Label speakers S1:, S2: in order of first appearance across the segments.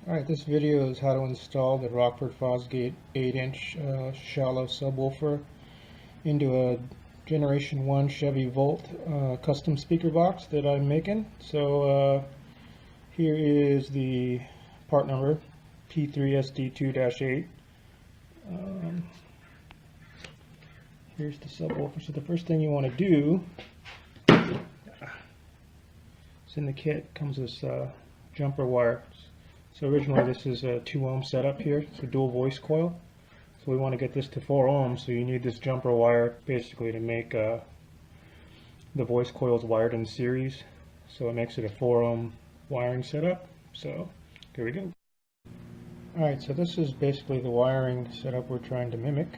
S1: Alright, this video is how to install the Rockford Fosgate 8-inch shallow subwoofer into a Generation 1 Chevy Volt custom speaker box that I'm making. So here is the part number, P3SD2-8. Here's the subwoofer. So the first thing you want to do, it's in the kit, comes this jumper wire. So originally this is a 2 ohm setup here. It's a dual voice coil. So we want to get this to 4 ohms, so you need this jumper wire basically to make the voice coils wired in series. So it makes it a 4 ohm wiring setup. So here we go. Alright, so this is basically the wiring setup we're trying to mimic.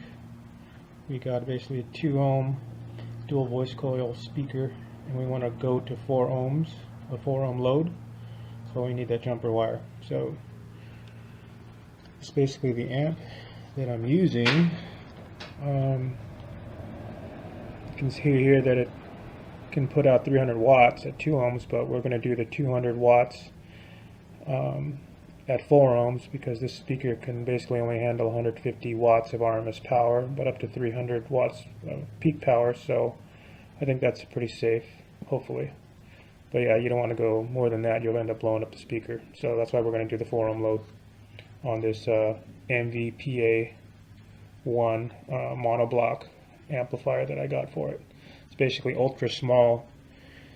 S1: We got basically a 2 ohm dual voice coil speaker, and we want to go to 4 ohms, a 4 ohm load. So we need that jumper wire. So it's basically the amp that I'm using. You can see here that it can put out 300 watts at 2 ohms, but we're going to do the 200 watts at 4 ohms because this speaker can basically only handle 150 watts of RMS power, but up to 300 watts of peak power. So I think that's pretty safe, hopefully. But yeah, you don't want to go more than that. You'll end up blowing up the speaker. So that's why we're going to do the 4 ohm load on this MVPA1 monoblock amplifier that I got for it. It's basically ultra small.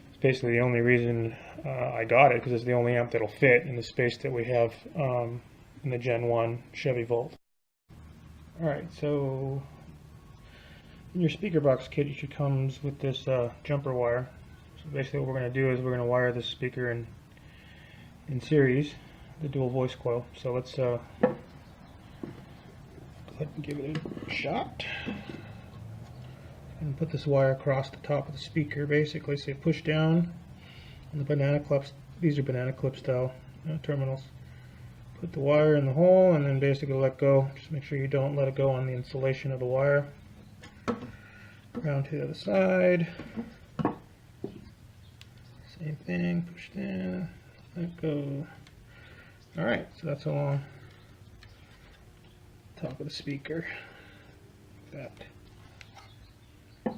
S1: It's basically the only reason I got it, because it's the only amp that'll fit in the space that we have in the Gen 1 Chevy Volt. Alright, so in your speaker box kit, it comes with this jumper wire. So basically what we're going to do is we're going to wire this speaker in series, the dual voice coil. So let's go ahead and give it a shot. And put this wire across the top of the speaker basically. So you push down on the banana clips. These are banana clip style terminals. Put the wire in the hole and then basically let go. Just make sure you don't let it go on the insulation of the wire. Around to the other side. Same thing, push down, let go. Alright, so that's along the top of the speaker. Like that.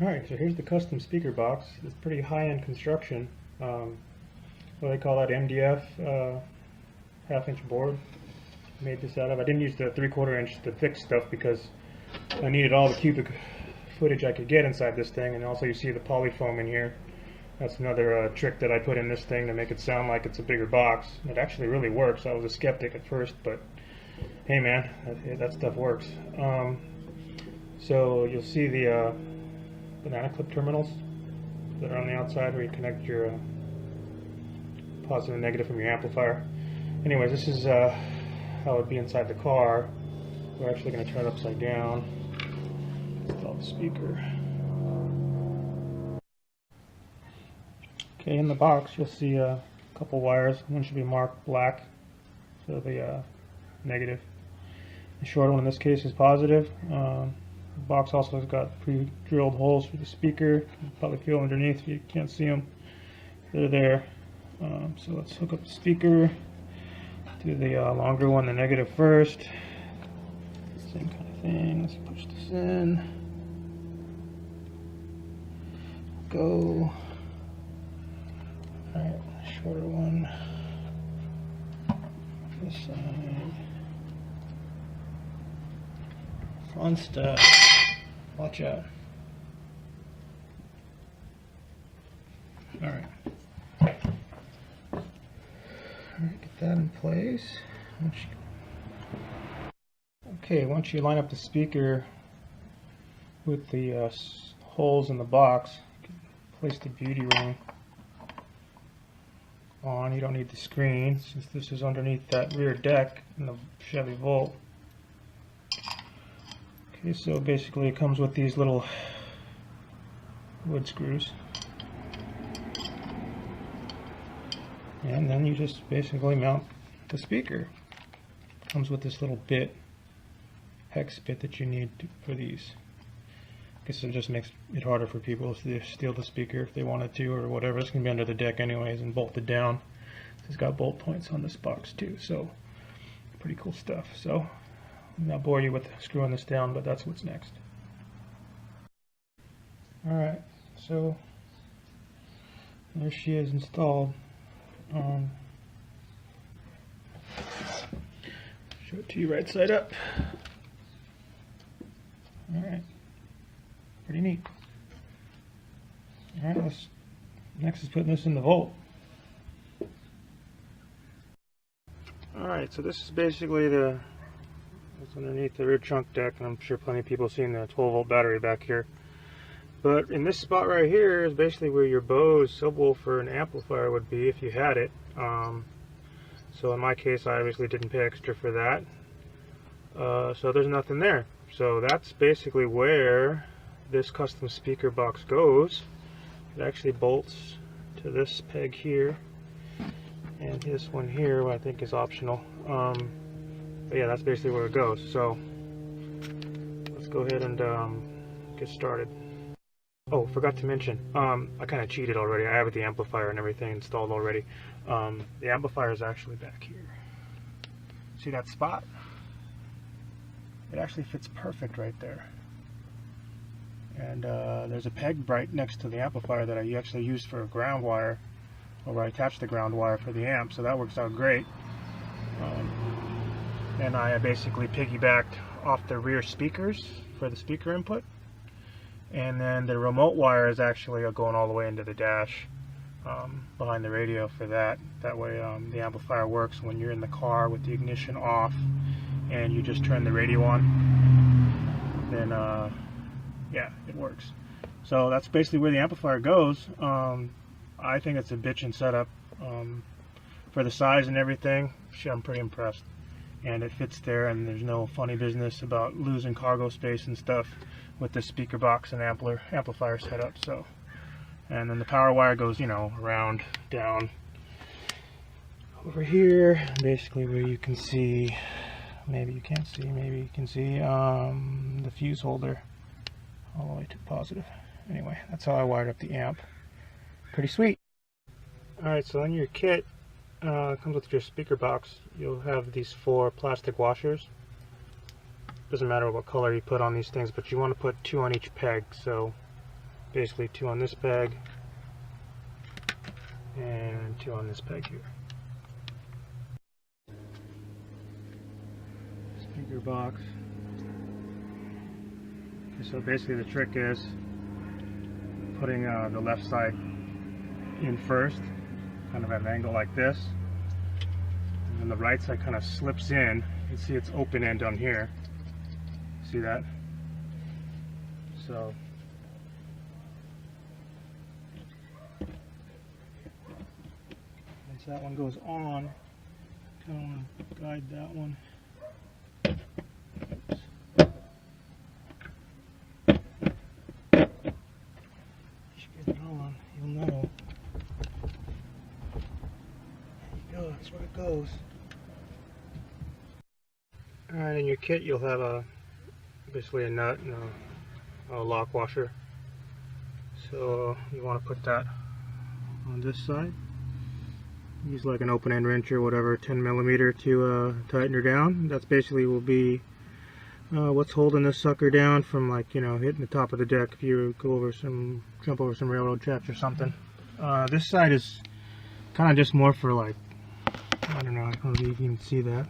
S1: Alright, so here's the custom speaker box. It's pretty high-end construction. What do they call that? MDF half-inch board. Made this out of. I didn't use the 3/4 inch, the thick stuff, because I needed all the cubic footage I could get inside this thing. And also you see the polyfoam in here. That's another trick that I put in this thing to make it sound like it's a bigger box. It actually really works. I was a skeptic at first, but hey man, that stuff works. So you'll see the banana clip terminals that are on the outside where you connect your positive and negative from your amplifier. Anyways, this is how it would be inside the car. We're actually going to turn it upside down. Install the speaker. Okay, in the box you'll see a couple wires. One should be marked black, so the negative. The short one in this case is positive. The box also has got pre-drilled holes for the speaker. You can probably feel underneath if you can't see them. They're there. So let's hook up the speaker. Do the longer one, the negative first. Same kind of thing. Let's push this in. Go. Alright, shorter one. This side. Fun stuff. Watch out. Alright. Alright, get that in place. Okay, once you line up the speaker with the holes in the box, you can place the beauty ring on. You don't need the screen since this is underneath that rear deck in the Chevy Volt. Okay, so basically it comes with these little wood screws. And then you just basically mount the speaker. Comes with this little bit, hex bit that you need for these. I guess it just makes it harder for people to steal the speaker if they wanted to or whatever. It's going to be under the deck anyways and bolted down. It's got bolt points on this box too, so pretty cool stuff. So I'm not bore you with screwing this down, but that's what's next. Alright, so there she is installed. Show it to you right side up. Alright, pretty neat. Alright, next is putting this in the volt. Alright, so this is basically what's underneath the rear trunk deck, and I'm sure plenty of people have seen the 12-volt battery back here. But in this spot right here is basically where your Bose subwoofer and amplifier would be if you had it. So in my case, I obviously didn't pay extra for that. So there's nothing there. So that's basically where this custom speaker box goes. It actually bolts to this peg here, and this one here, I think, is optional. But yeah, that's basically where it goes. So let's go ahead and get started. Oh, forgot to mention, I kind of cheated already. I have the amplifier and everything installed already. The amplifier is actually back here. See that spot? It actually fits perfect right there. And there's a peg right next to the amplifier that I actually used for a ground wire, or where I attached the ground wire for the amp, so that works out great. And I basically piggybacked off the rear speakers for the speaker input. And then the remote wire is actually going all the way into the dash behind the radio for that. That way the amplifier works when you're in the car with the ignition off and you just turn the radio on. Then yeah, it works. So that's basically where the amplifier goes. I think it's a bitchin' setup. For the size and everything, I'm pretty impressed. And it fits there, and there's no funny business about losing cargo space and stuff with the speaker box and amplifier setup. So, and then the power wire goes, you know, around, down, over here, basically where you can see, maybe you can't see, maybe you can see the fuse holder all the way to positive. Anyway, that's how I wired up the amp. Pretty sweet. Alright, so in your kit, comes with your speaker box. You'll have these 4 plastic washers. Doesn't matter what color you put on these things, but you want to put 2 on each peg. So basically 2 on this peg and 2 on this peg here. Speaker box. Okay, so basically the trick is putting the left side in first, kind of at an angle like this, and then the right side kind of slips in. You can see it's open end on here. See that? So once that one goes on, kind of want to guide that one. Just get it on, you'll know. That's where it goes. Alright, in your kit you'll have basically a nut and a lock washer. So you want to put that on this side. Use like an open end wrench or whatever, 10mm to tighten her down. That's basically will be what's holding this sucker down from, like, you know, hitting the top of the deck if you go over jump over some railroad tracks or something. This side is kind of just more for, like, I don't know, I don't know if you can see that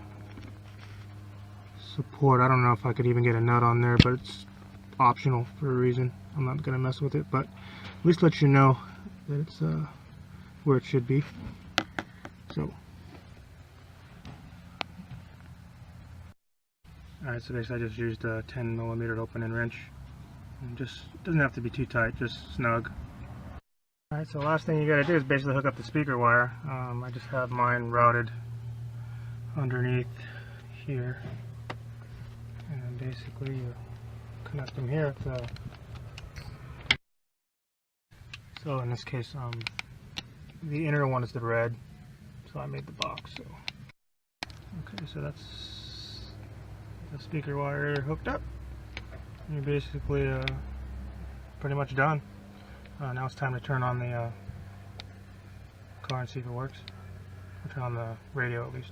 S1: support. I don't know if I could even get a nut on there, but it's optional for a reason. I'm not going to mess with it, but at least let you know that it's where it should be. So, alright, so basically I just used a 10mm open end wrench. And just doesn't have to be too tight, just snug. Alright, so the last thing you gotta do is basically hook up the speaker wire. I just have mine routed underneath here. And basically you connect them here. So in this case, the inner one is the red, so I made the box. So okay, so that's the speaker wire hooked up. You basically pretty much done. Now it's time to turn on the car and see if it works. I'll turn on the radio at least.